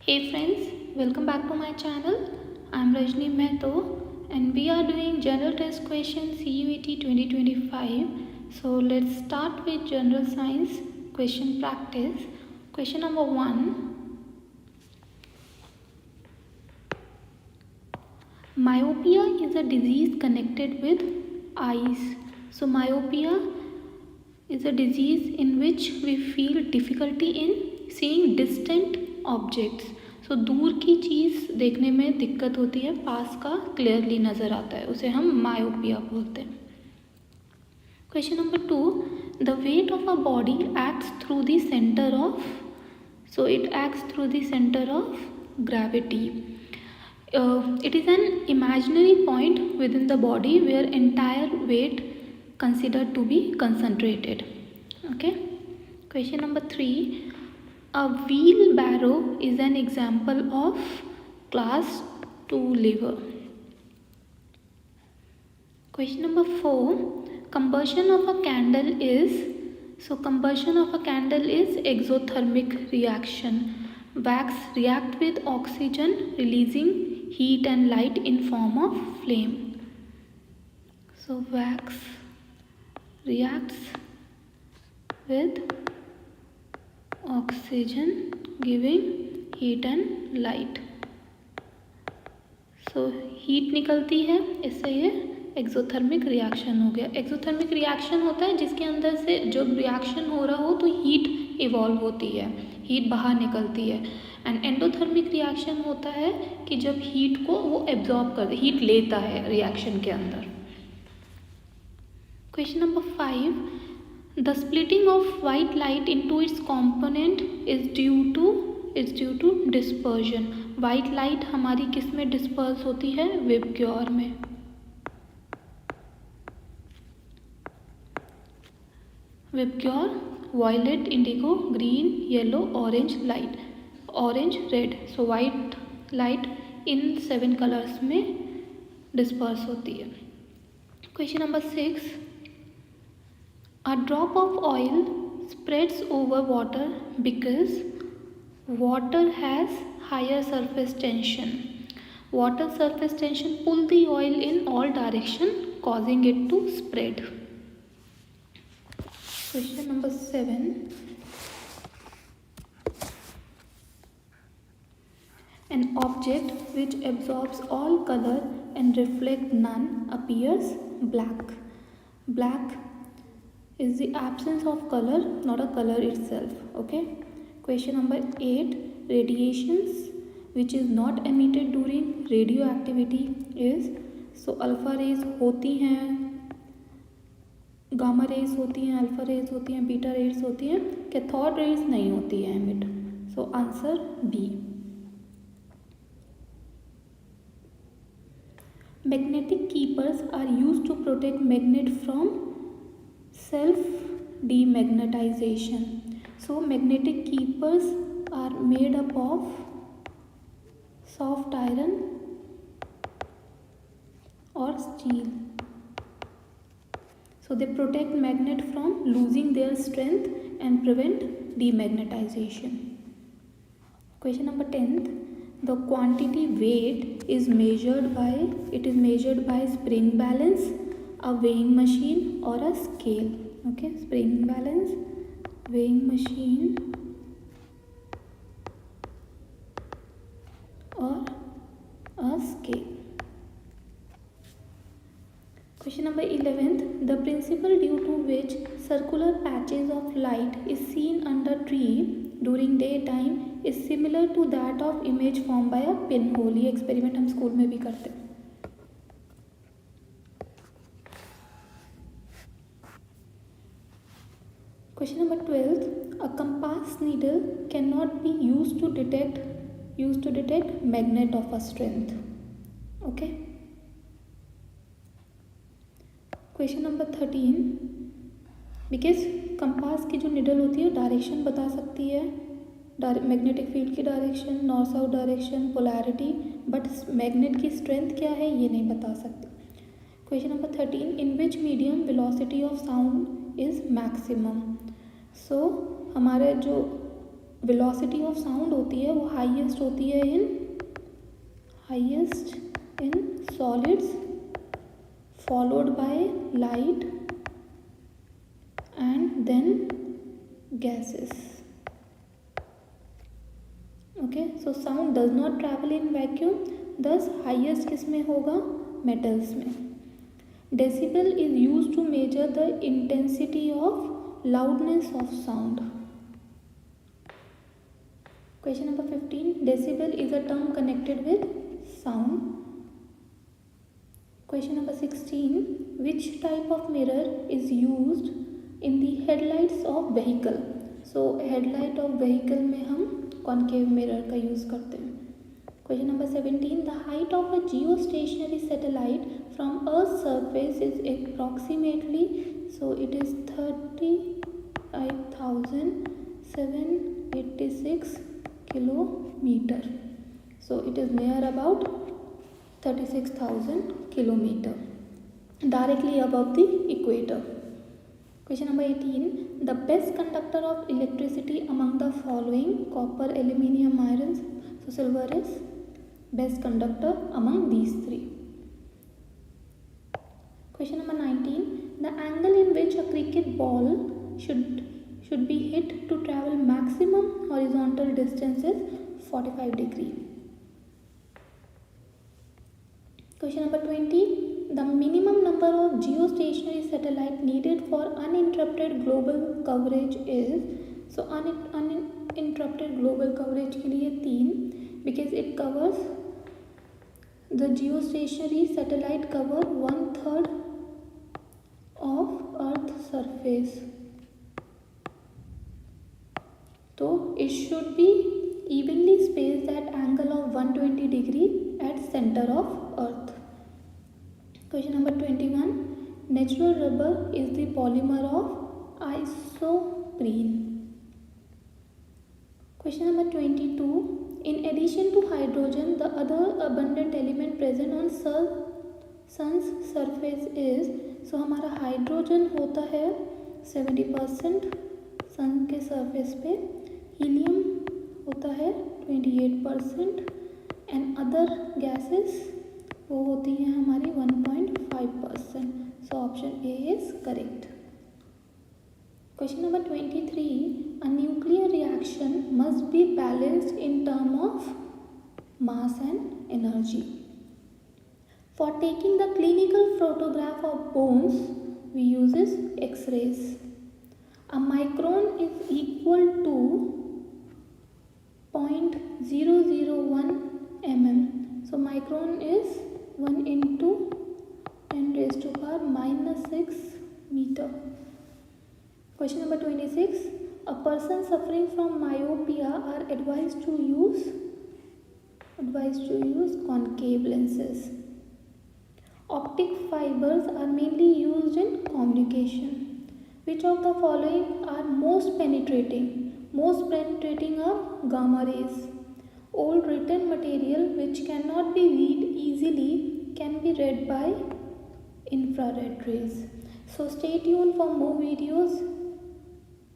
Hey friends, welcome back to my channel. I'm Rajni Mehto and we are doing general test questions CUET 2025. So let's start with general science question practice. Question number 1. Myopia is a disease connected with eyes. So myopia is a disease in which we feel difficulty in seeing distant objects. सो दूर की चीज़ देखने में दिक्कत होती है, पास का clearly नज़र आता है, उसे हम मायोपिया बोलते हैं. Question number 2. The weight of a body acts through the centre of it acts through the centre of gravity. It is an imaginary point within the body where entire weight considered to be concentrated. Okay. Question number 3. A wheelbarrow is an example of class 2 lever. Question number 4. Combustion of a candle is exothermic reaction. Wax react with oxygen releasing heat and light in form of flame. So wax reacts with oxygen giving heat and light. So heat निकलती है, इससे ये exothermic reaction हो गया. Exothermic reaction होता है जिसके अंदर से जब रिएक्शन हो रहा हो तो हीट इवॉल्व होती है, हीट बाहर निकलती है. एंड एंडोथर्मिक रिएक्शन होता है कि जब हीट को वो एब्जॉर्ब कर, हीट लेता है रिएक्शन के अंदर. Question number 5. The splitting of white light into its component is due to dispersion. White light हमारी किस में डिस्पर्स होती है? विबग्योर में. VIBGYOR, violet, indigo, green, yellow, orange light, orange, red. So white light in 7 colours में disperse होती है. Question number 6. A drop of oil spreads over water because water has higher surface tension. Water surface tension pull the oil in all direction, causing it to spread. Question number 7. An object which absorbs all color and reflects none appears black. Black is the absence of color, not a color itself. Okay. Question number 8. Radiations which is not emitted during radioactivity is, alpha rays होती हैं, gamma rays होती हैं, alpha rays होती हैं, beta raise होती हैं, cathode rays नहीं होती है emit. Answer B. Magnetic keepers are used to protect magnet from self demagnetization. So magnetic keepers are made up of soft iron or steel. So they protect magnet from losing their strength and prevent demagnetization. Question number 10. The quantity weight is measured by spring balance, a weighing machine or a scale. Okay, spring balance, weighing machine or a scale. Question number 11. The principle due to which circular patches of light is seen under tree during daytime is similar to that of image formed by a pinhole. ये experiment हम school में भी करते हैं. Question number 12. A compass needle cannot be used to detect magnet of a strength. Okay. Question number 13. Because compass की जो needle होती है डायरेक्शन बता सकती है, मैग्नेटिक फील्ड की direction, north south direction, polarity, but magnet की स्ट्रेंथ क्या है ये नहीं बता सकती. Question number 13. In which medium velocity of sound is maximum. हमारे जो वेलोसिटी ऑफ साउंड होती है वो हाईएस्ट होती है in solids followed by light and then gases. Okay, so sound does not travel in vacuum, दस हाईएस्ट किस में होगा, मेटल्स में. Decibel is use to measure the intensity of loudness of sound. Question number 15. Decibel is a term connected with sound. Question number 16. Which type of mirror is used in the headlights of vehicle? So headlight of vehicle में हम concave mirror का use करते हैं. Question number 17. The height of a geostationary satellite from Earth's surface is approximately, so it is 35,786 kilometer. So it is near about 36,000 kilometer, directly above the equator. Question number 18. The best conductor of electricity among the following: copper, aluminium, iron. So silver is best conductor among these three. Question number 19. The angle in which a cricket ball should be hit to travel maximum horizontal distance is 45 degree. Question number 20. The minimum number of geostationary satellite needed for uninterrupted global coverage is, so uninterrupted global coverage के लिए 3, because it covers, the geostationary satellite cover 1/3 of Earth's surface. So it should be evenly spaced at angle of 120 degree at center of Earth. Question number 21. Natural rubber is the polymer of isoprene. Question number 22. In addition to hydrogen, the other abundant element present on sun's surface is, so हमारा hydrogen होता है 70% सन के surface पे, helium होता है 28% and other gases वो होती हैं हमारी 1.5%. So option A is correct. Question number 23. A nuclear reaction must be balanced in term of mass and energy. For taking the clinical photograph of bones we uses x rays. A micron is equal to 0.001 mm. So micron is 1 into 10 raised to power -6 meter. Question number 26. A person suffering from myopia are advised to use concave lenses. Optic fibers are mainly used in communication. Which of the following are most penetrating? Most penetrating are gamma rays. Old written material which cannot be read easily can be read by infrared rays. So stay tuned for more videos.